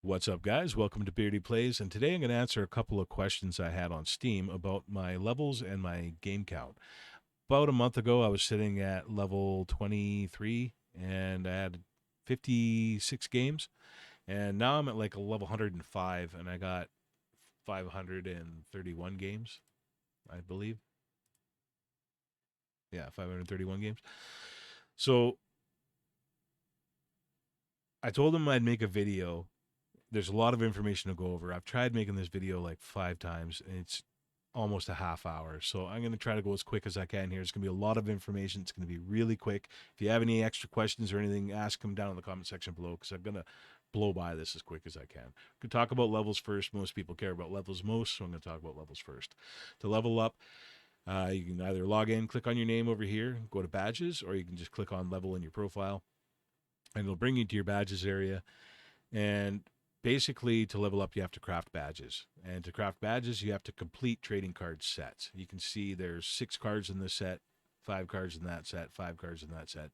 What's up, guys? Welcome to Beardy Plays, and today I'm going to answer a couple of questions I had on Steam about my levels and my game count. About a month ago, I was sitting at level 23, and I had 56 games, and now I'm at like a level 105, and I got 531 games, I believe. Yeah, 531 games. So I told them I'd make a video. There's a lot of information to go over. I've tried making this video like 5 times, and it's almost a half hour. So I'm going to try to go as quick as I can here. It's going to be a lot of information. It's going to be really quick. If you have any extra questions or anything, ask them down in the comment section below because I'm going to blow by this as quick as I can. We can talk about levels first. Most people care about levels most, so I'm going to talk about levels first. To level up, you can either log in, click on your name over here, go to badges, or you can just click on level in your profile, and it'll bring you to your badges area. And basically, to level up, you have to craft badges. And to craft badges, you have to complete trading card sets. You can see there's 6 cards in this set, 5 cards in that set, 5 cards in that set.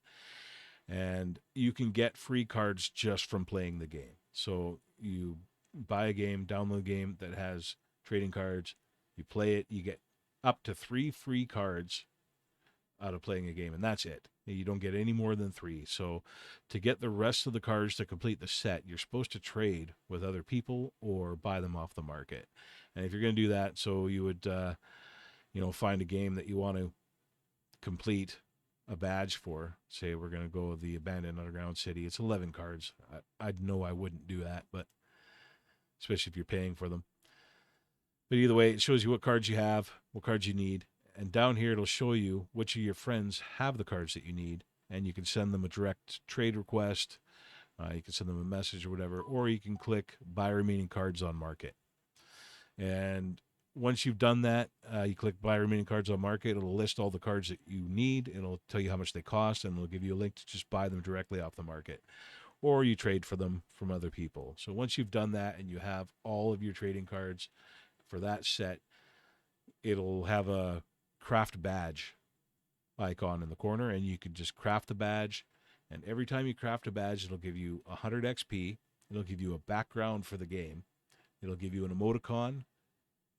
And you can get free cards just from playing the game. So you buy a game, download a game that has trading cards, you play it, you get up to 3 free cards out of playing a game, and that's it. You don't get any more than 3. So, to get the rest of the cards to complete the set, you're supposed to trade with other people or buy them off the market. And if you're going to do that, so you would, find a game that you want to complete a badge for. Say we're going to go with the Abandoned Underground City. It's 11 cards. I know I wouldn't do that, but especially if you're paying for them. But either way, it shows you what cards you have, what cards you need, and down here it'll show you which of your friends have the cards that you need, and you can send them a direct trade request. You can send them a message or whatever, or you can click buy remaining cards on market. And once you've done that, you click buy remaining cards on market. It'll list all the cards that you need. It'll tell you how much they cost, and it'll give you a link to just buy them directly off the market. Or you trade for them from other people. So once you've done that and you have all of your trading cards for that set, it'll have a craft badge icon in the corner, and you can just craft the badge. And every time you craft a badge, it'll give you 100 XP. It'll give you a background for the game. It'll give you an emoticon,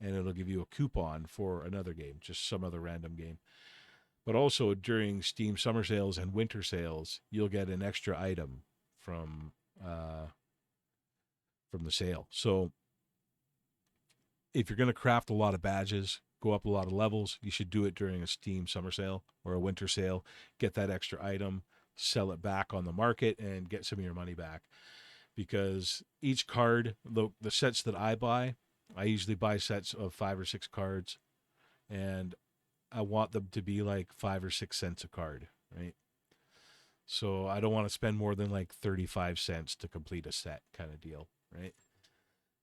and it'll give you a coupon for another game, just some other random game. But also during Steam summer sales and winter sales, you'll get an extra item from uh, from the sale. So if you're going to craft a lot of badges, go up a lot of levels, you should do it during a Steam summer sale or a winter sale. Get that extra item, sell it back on the market, and get some of your money back. Because each card, the sets that I buy, I usually buy sets of 5 or 6 cards, and I want them to be like 5 or 6 cents a card, right? So I don't want to spend more than like 35 cents to complete a set kind of deal, right?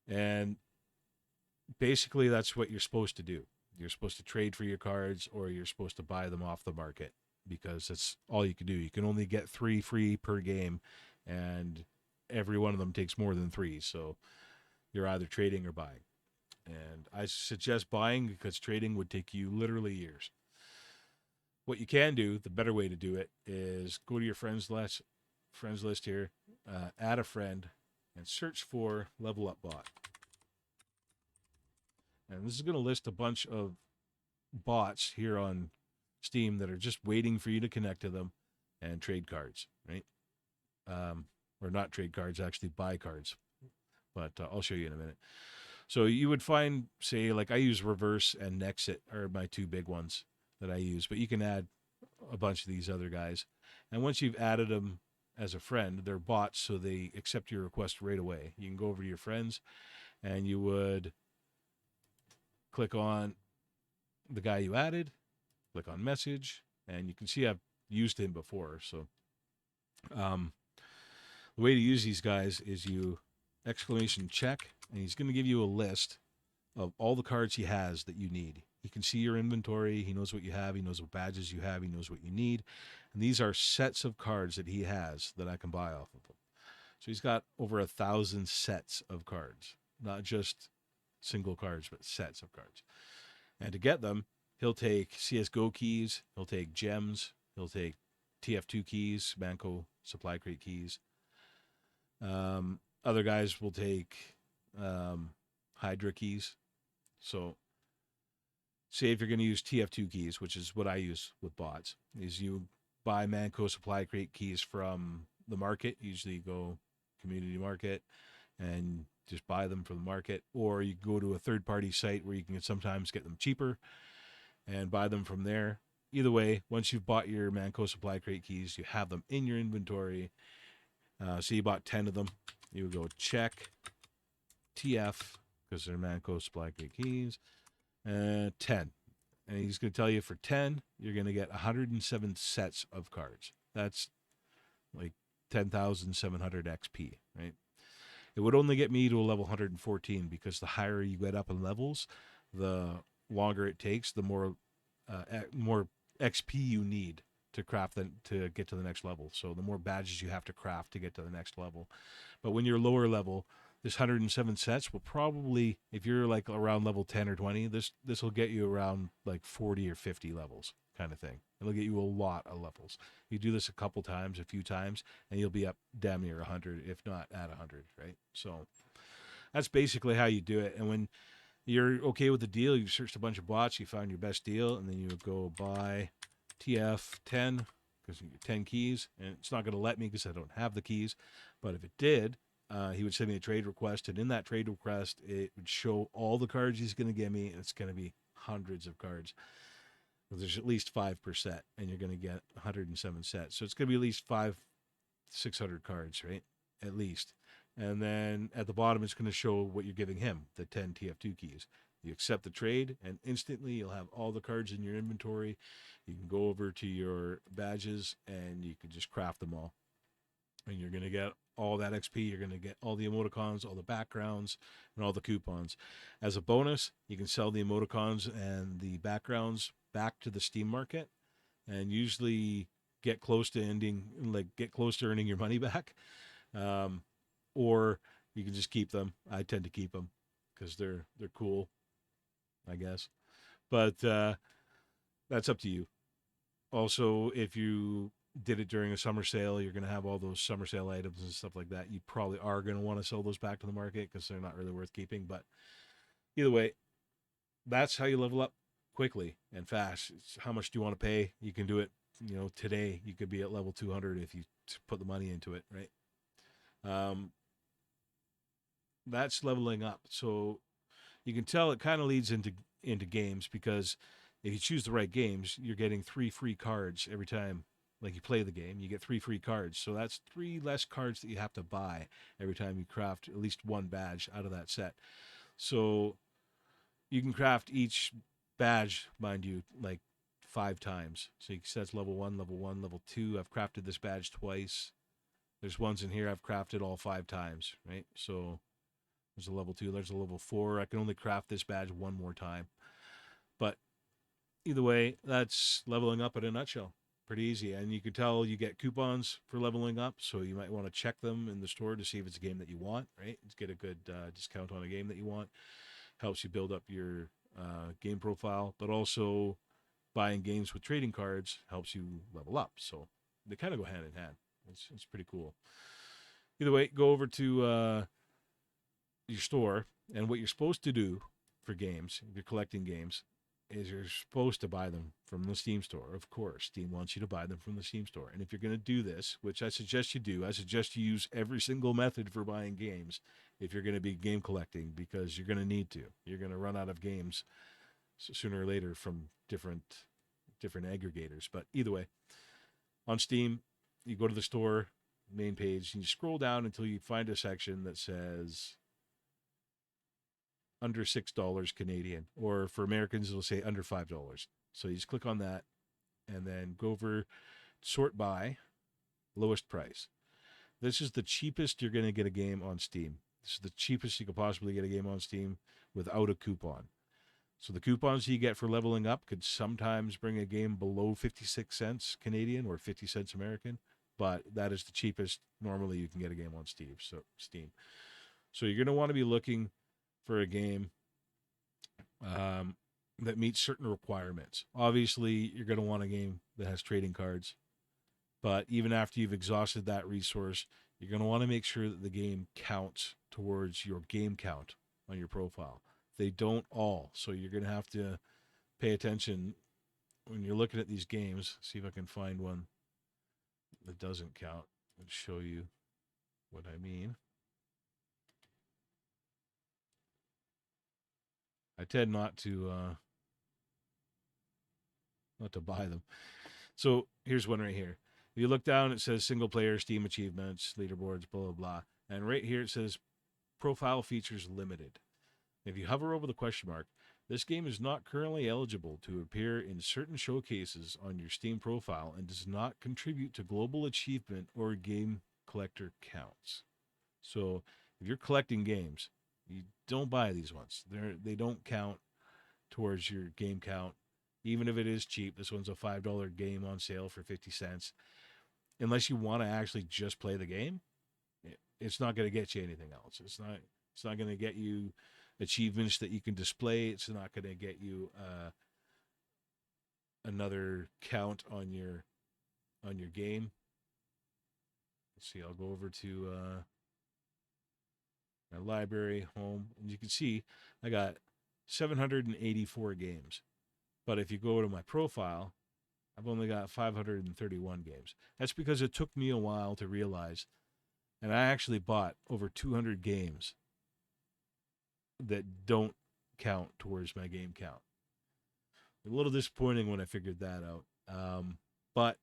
And basically that's what you're supposed to do. You're supposed to trade for your cards or you're supposed to buy them off the market because that's all you can do. You can only get 3 free per game, and every one of them takes more than 3. So you're either trading or buying. And I suggest buying because trading would take you literally years. What you can do, the better way to do it, is go to your friends list here, add a friend, and search for Level Up Bot. And this is going to list a bunch of bots here on Steam that are just waiting for you to connect to them and trade cards, right? Or not trade cards, actually buy cards. But I'll show you in a minute. So you would find, say, like I use Reverse and Nexit are my 2 big ones that I use, but you can add a bunch of these other guys. And once you've added them as a friend, they're bots, so they accept your request right away. You can go over to your friends and you would click on the guy you added, click on message, and you can see I've used him before. So um, the way to use these guys is you exclamation check, and he's going to give you a list of all the cards he has that you need. He can see your inventory. He knows what you have. He knows what badges you have. He knows what you need. And these are sets of cards that he has that I can buy off of him. So he's got over 1,000 sets of cards, not just single cards, but sets of cards. And to get them, he'll take CSGO keys, he'll take gems, he'll take TF2 keys, Manco supply crate keys. Other guys will take Hydra keys. So say if you're going to use TF2 keys, which is what I use with bots, is you buy Manco supply crate keys from the market. Usually you go community market and just buy them from the market, or you go to a third-party site where you can sometimes get them cheaper and buy them from there. Either way, once you've bought your Manco supply crate keys, you have them in your inventory. So you bought 10 of them. You would go check TF, because they're Manco supply crate keys, 10. And he's going to tell you for 10, you're going to get 107 sets of cards. That's like 10,700 XP, right? It would only get me to a level 114 because the higher you get up in levels, the longer it takes, the more XP you need to craft to get to the next level. So the more badges you have to craft to get to the next level. But when you're lower level, this 107 sets will probably, if you're like around level 10 or 20, this will get you around like 40 or 50 levels kind of thing. It'll get you a lot of levels. You do this a few times, and you'll be up damn near 100, if not at 100, right? So that's basically how you do it. And when you're okay with the deal, you've searched a bunch of bots, you found your best deal, and then you would go buy TF 10, because you get 10 keys, and it's not going to let me because I don't have the keys. But if it did, he would send me a trade request, and in that trade request, it would show all the cards he's going to give me, and it's going to be hundreds of cards. There's at least 5%, and you're going to get 107 sets. So it's going to be at least 600 cards, right? At least. And then at the bottom, it's going to show what you're giving him, the 10 TF2 keys. You accept the trade, and instantly you'll have all the cards in your inventory. You can go over to your badges, and you can just craft them all. And you're going to get all that XP. You're going to get all the emoticons, all the backgrounds, and all the coupons. As a bonus, you can sell the emoticons and the backgrounds back to the Steam market, and usually get close to earning your money back. Or you can just keep them. I tend to keep them because they're cool, I guess. But that's up to you. Also, if you did it during a summer sale, you're going to have all those summer sale items and stuff like that. You probably are going to want to sell those back to the market because they're not really worth keeping. But either way, that's how you level up quickly and fast. It's how much do you want to pay? You can do it, today. You could be at level 200 if you put the money into it, right? That's leveling up. So you can tell it kind of leads into games, because if you choose the right games, you're getting 3 free cards every time. Like you play the game, you get 3 free cards. So that's 3 less cards that you have to buy every time you craft at least one badge out of that set. So you can craft each badge, mind you, like 5 times. So you can say it's level 1, level 2. I've crafted this badge twice. There's ones in here I've crafted all 5 times, right? So there's a level 2, there's a level 4. I can only craft this badge one more time. But either way, that's leveling up in a nutshell. Pretty easy. And you can tell you get coupons for leveling up, so you might want to check them in the store to see if it's a game that you want, right? Get a good discount on a game that you want. Helps you build up your game profile, but also buying games with trading cards helps you level up. So they kind of go hand in hand. It's pretty cool. Either way, go over to your store, and what you're supposed to do for games, if you're collecting games, is you're supposed to buy them from the Steam store. Of course, Steam wants you to buy them from the Steam store. And if you're going to do this, which I suggest you do, I suggest you use every single method for buying games if you're going to be game collecting, because you're going to need to. You're going to run out of games sooner or later from different aggregators. But either way, on Steam, you go to the store main page and you scroll down until you find a section that says under $6 Canadian, or for Americans, it'll say under $5. So you just click on that and then go over sort by lowest price. This is the cheapest you're going to get a game on Steam. This is the cheapest you could possibly get a game on Steam without a coupon. So the coupons you get for leveling up could sometimes bring a game below 56 cents Canadian or 50 cents American, but that is the cheapest normally you can get a game on Steam. So you're going to want to be looking for a game that meets certain requirements. Obviously, you're going to want a game that has trading cards, but even after you've exhausted that resource, you're going to want to make sure that the game counts towards your game count on your profile. They don't all. So you're going to have to pay attention when you're looking at these games. See if I can find one that doesn't count and show you what I mean. I tend not to buy them. So here's one right here. If you look down, it says single player, Steam achievements, leaderboards, blah, blah, blah. And right here it says profile features limited. If you hover over the question mark, this game is not currently eligible to appear in certain showcases on your Steam profile and does not contribute to global achievement or game collector counts. So if you're collecting games, you don't buy these ones. They don't count towards your game count, even if it is cheap. This one's a $5 game on sale for 50 cents. Unless you want to actually just play the game, it's not going to get you anything else. It's not going to get you achievements that you can display. It's not going to get you another count on your game. Let's see. I'll go over to my library, home, and you can see I got 784 games. But if you go to my profile, I've only got 531 games. That's because it took me a while to realize, and I actually bought over 200 games that don't count towards my game count. A little disappointing when I figured that out. But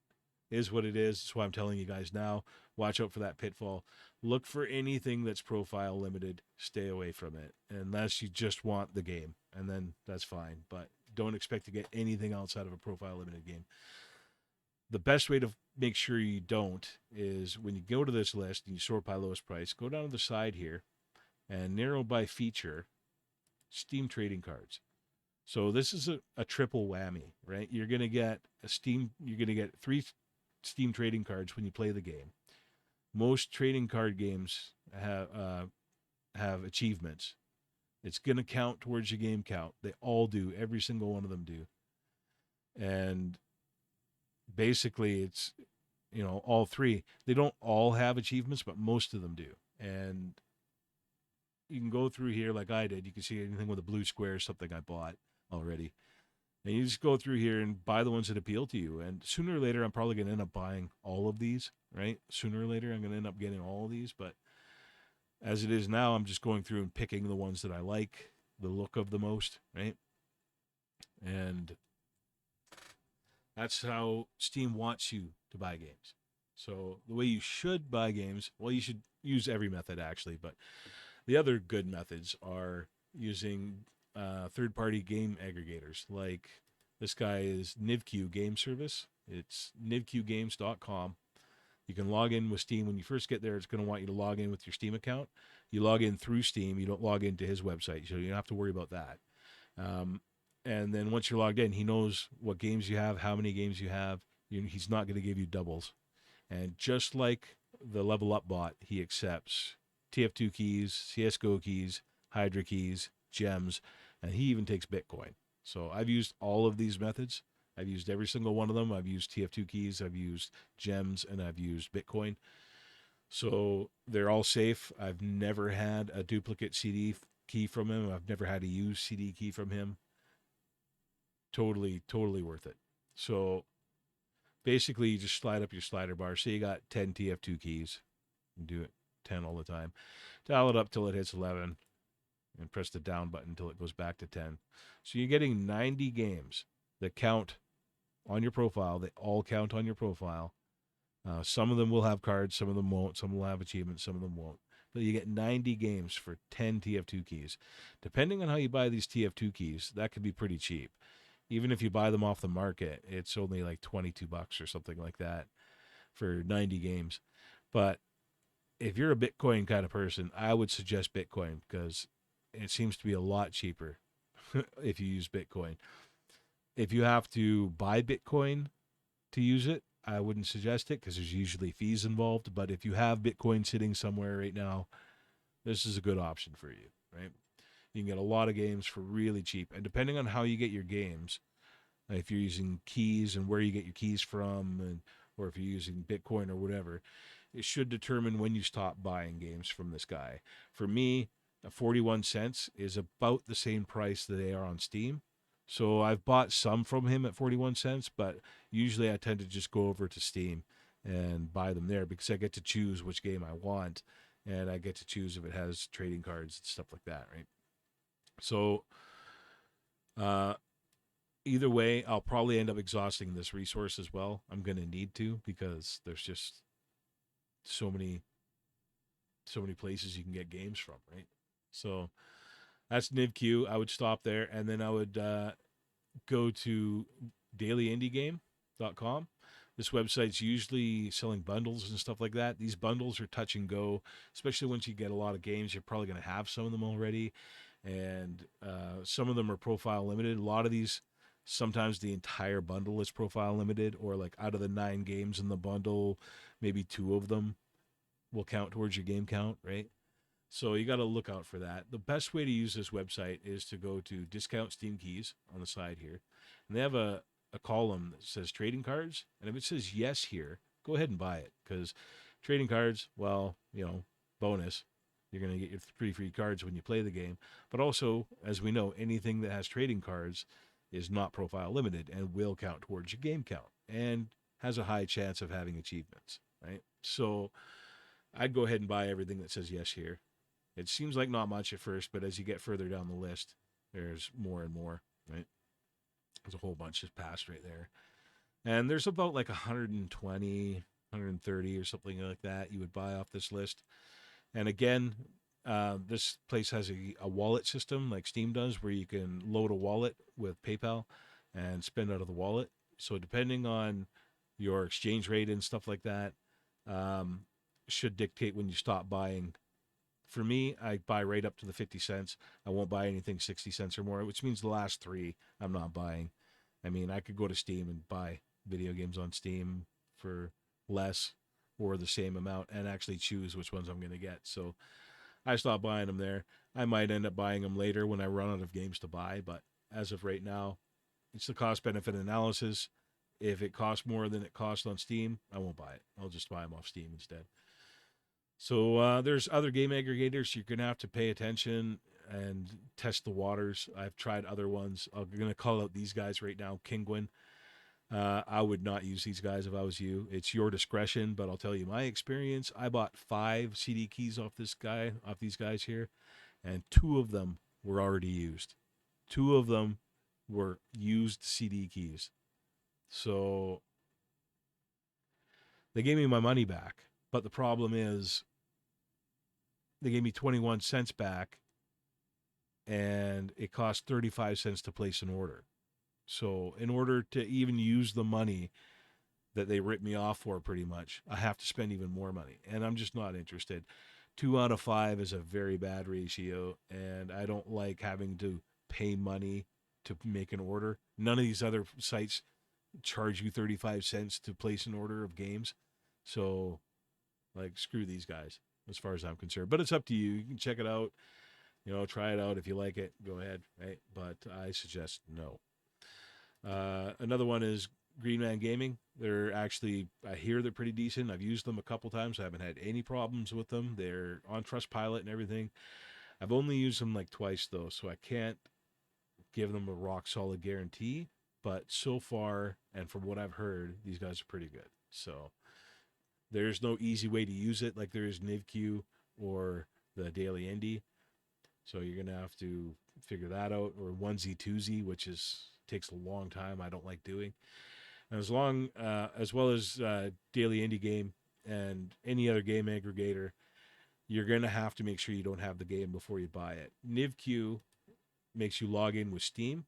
it is what it is. That's why I'm telling you guys now. Watch out for that pitfall. Look for anything that's profile limited. Stay away from it. Unless you just want the game. And then that's fine. But don't expect to get anything else out of a profile limited game. The best way to make sure you don't is when you go to this list and you sort by lowest price, go down to the side here and narrow by feature Steam trading cards. So this is a triple whammy, right? You're going to get you're going to get 3 Steam trading cards when you play the game. Most trading card games have achievements. It's going to count towards your game count. They all do. Every single one of them do. And basically it's, all 3. They don't all have achievements, but most of them do. And you can go through here like I did. You can see anything with a blue square, something I bought already. And you just go through here and buy the ones that appeal to you. And sooner or later, I'm probably going to end up buying all of these, right? Sooner or later, I'm going to end up getting all of these. But as it is now, I'm just going through and picking the ones that I like, the look of the most, right? And that's how Steam wants you to buy games. So the way you should buy games, well, you should use every method actually, but the other good methods are using third-party game aggregators. Like this guy is NivQ Game Service. It's nivqgames.com. You can log in with Steam. When you first get there, it's going to want you to log in with your Steam account. You log in through Steam. You don't log into his website, so you don't have to worry about that. And then once you're logged in, he knows what games you have, how many games you have. He's not going to give you doubles. And just like the Level Up bot, he accepts TF2 keys, CSGO keys, Hydra keys, gems, and he even takes Bitcoin. So I've used all of these methods. I've used every single one of them. I've used TF2 keys, I've used gems, and I've used Bitcoin. So they're all safe. I've never had a duplicate CD key from him. I've never had to use CD key from him. Totally worth it. So basically, you just slide up your slider bar. Say you got 10 TF2 keys. You do it 10 all the time. Dial it up till it hits 11 and press the down button until it goes back to 10. So you're getting 90 games that count on your profile. They all count on your profile. Some of them will have cards, some of them won't. Some will have achievements, some of them won't. But you get 90 games for 10 TF2 keys. Depending on how you buy these TF2 keys, that could be pretty cheap. Even if you buy them off the market, it's only like $22 or something like that for 90 games. But if you're a Bitcoin kind of person, I would suggest Bitcoin because it seems to be a lot cheaper if you use Bitcoin. If you have to buy Bitcoin to use it, I wouldn't suggest it because there's usually fees involved. But if you have Bitcoin sitting somewhere right now, this is a good option for you, right? You can get a lot of games for really cheap. And depending on how you get your games, if you're using keys and where you get your keys from, or if you're using Bitcoin or whatever, it should determine when you stop buying games from this guy. For me, 41 cents is about the same price that they are on Steam. So I've bought some from him at 41 cents, but usually I tend to just go over to Steam and buy them there because I get to choose which game I want, and I get to choose if it has trading cards and stuff like that, right? So uh, either way, I'll probably end up exhausting this resource as well. I'm going to need to because there's just so many places you can get games from, right? So that's NivQ. I would stop there, and then I would go to dailyindiegame.com. This website's usually selling bundles and stuff like that. These bundles are touch and go, especially once you get a lot of games. You're probably going to have some of them already, and some of them are profile limited. A lot of these, sometimes the entire bundle is profile limited, or like out of the 9 games in the bundle, maybe 2 of them will count towards your game count, right? So you got to look out for that. The best way to use this website is to go to Discount Steam Keys on the side here. And they have a column that says trading cards. And if it says yes here, go ahead and buy it. Because trading cards, well, bonus. You're going to get your 3 free cards when you play the game. But also, as we know, anything that has trading cards is not profile limited and will count towards your game count and has a high chance of having achievements, right? So I'd go ahead and buy everything that says yes here. It seems like not much at first, but as you get further down the list, there's more and more, right? There's a whole bunch just passed right there. And there's about like 120, 130 or something like that you would buy off this list. And again, this place has a wallet system like Steam does where you can load a wallet with PayPal and spend out of the wallet. So depending on your exchange rate and stuff like that, should dictate when you stop buying. For me, I buy right up to the 50 cents. I won't buy anything 60 cents or more, which means the last 3 I'm not buying. I mean, I could go to Steam and buy video games on Steam for less or the same amount and actually choose which ones I'm going to get. So I stopped buying them there. I might end up buying them later when I run out of games to buy, but as of right now, it's the cost benefit analysis. If it costs more than it costs on Steam, I won't buy it. I'll just buy them off Steam instead. So there's other game aggregators. You're going to have to pay attention and test the waters. I've tried other ones. I'm going to call out these guys right now. Kinguin. I would not use these guys if I was you. It's your discretion, but I'll tell you my experience. I bought 5 CD keys off these guys here, and 2 of them were already used. 2 of them were used CD keys. So they gave me my money back. But the problem is they gave me 21 cents back and it cost 35 cents to place an order. So in order to even use the money that they ripped me off for pretty much, I have to spend even more money. And I'm just not interested. 2 out of 5 is a very bad ratio. And I don't like having to pay money to make an order. None of these other sites charge you 35 cents to place an order of games. So, like, screw these guys as far as I'm concerned. But it's up to you. You can check it out. Try it out. If you like it, go ahead, right? But I suggest no. Another one is Green Man Gaming. They're actually, I hear they're pretty decent. I've used them a couple times. I haven't had any problems with them. They're on Trustpilot and everything. I've only used them like twice, though, so I can't give them a rock solid guarantee. But so far, and from what I've heard, these guys are pretty good. So there's no easy way to use it like there is NivQ or the Daily Indie. So you're going to have to figure that out, or onesie twosie, which takes a long time. I don't like doing. And as well as Daily Indie Game and any other game aggregator, you're going to have to make sure you don't have the game before you buy it. NivQ makes you log in with Steam,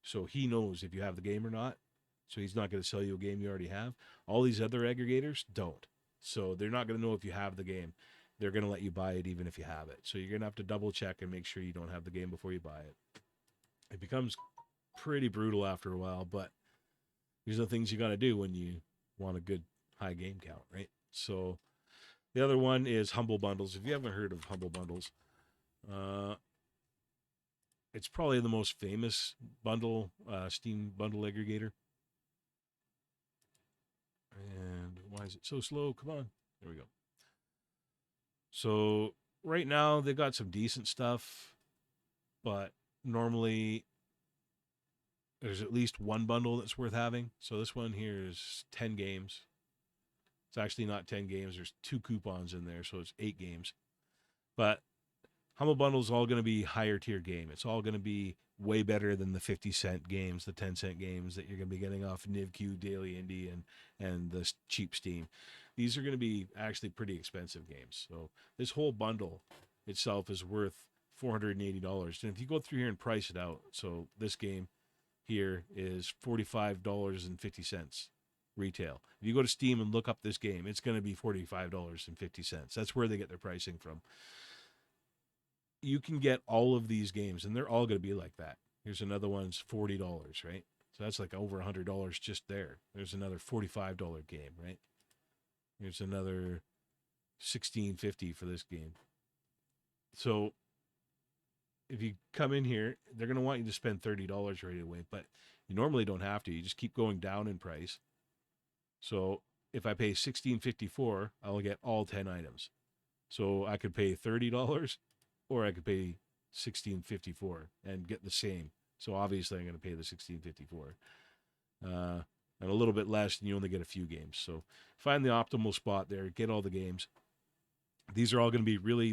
so he knows if you have the game or not. So he's not going to sell you a game you already have. All these other aggregators don't. So they're not going to know if you have the game. They're going to let you buy it even if you have it. So you're going to have to double check and make sure you don't have the game before you buy it. It becomes pretty brutal after a while, but these are the things you got to do when you want a good high game count, right? So the other one is Humble Bundles. If you haven't heard of Humble Bundles, it's probably the most famous Steam bundle aggregator. And why is it so slow? Come on. There we go. So right now they got some decent stuff, but normally there's at least one bundle that's worth having. So this one here is 10 games. It's actually not 10 games. There's 2 coupons in there, so it's 8 games. But Humble Bundle is all going to be higher tier game. It's all going to be way better than the 50-cent games, the 10-cent games that you're going to be getting off NivQ, Daily Indie, and the cheap Steam. These are going to be actually pretty expensive games. So this whole bundle itself is worth $480. And if you go through here and price it out, so this game here is $45.50 retail. If you go to Steam and look up this game, it's going to be $45.50. That's where they get their pricing from. You can get all of these games, and they're all going to be like that. Here's another one's $40, right? So that's like over $100 just there. There's another $45 game, right? Here's another $16.50 for this game. So if you come in here, they're going to want you to spend $30 right away, but you normally don't have to. You just keep going down in price. So if I pay $16.54, I'll get all 10 items. So I could pay $30 or I could pay $16.54 and get the same. So obviously I'm going to pay the $16.54. And a little bit less, and you only get a few games. So find the optimal spot there, get all the games. These are all going to be really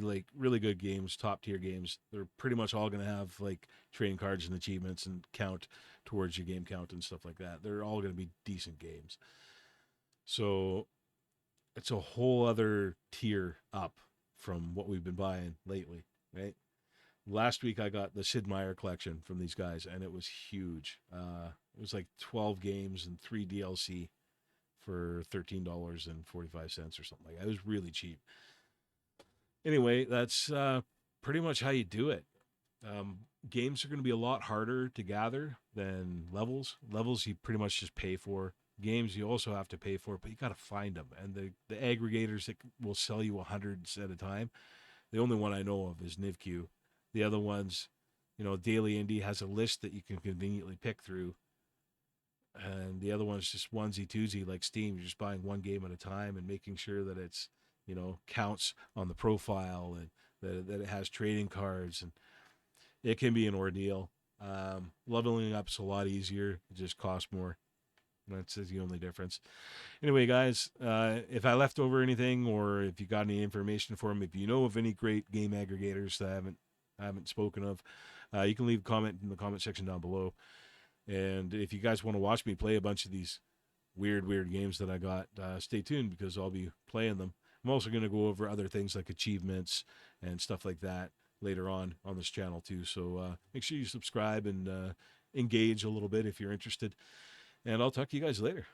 good games, top tier games. They're pretty much all going to have like trading cards and achievements and count towards your game count and stuff like that. They're all going to be decent games. So it's a whole other tier up from what we've been buying lately, right? Last week I got the Sid Meier collection from these guys, and it was huge. It was like 12 games and 3 DLC for $13.45 or something like that. It was really cheap. Anyway, that's pretty much how you do it. Games are going to be a lot harder to gather than levels. Levels you pretty much just pay for. Games you also have to pay for, but you got to find them. And the aggregators that will sell you hundreds at a time, the only one I know of is NivQ. The other ones, Daily Indie has a list that you can conveniently pick through. And the other one's just onesie twosie like Steam. You're just buying one game at a time and making sure that it's, counts on the profile and that it has trading cards. And it can be an ordeal. Leveling up's a lot easier. It just costs more. That's the only difference. Anyway, guys, if I left over anything or if you got any information for me, if you know of any great game aggregators that I haven't spoken of, you can leave a comment in the comment section down below. And if you guys want to watch me play a bunch of these weird games that I got, stay tuned because I'll be playing them. I'm also going to go over other things like achievements and stuff like that later on this channel too. So make sure you subscribe and engage a little bit if you're interested. And I'll talk to you guys later.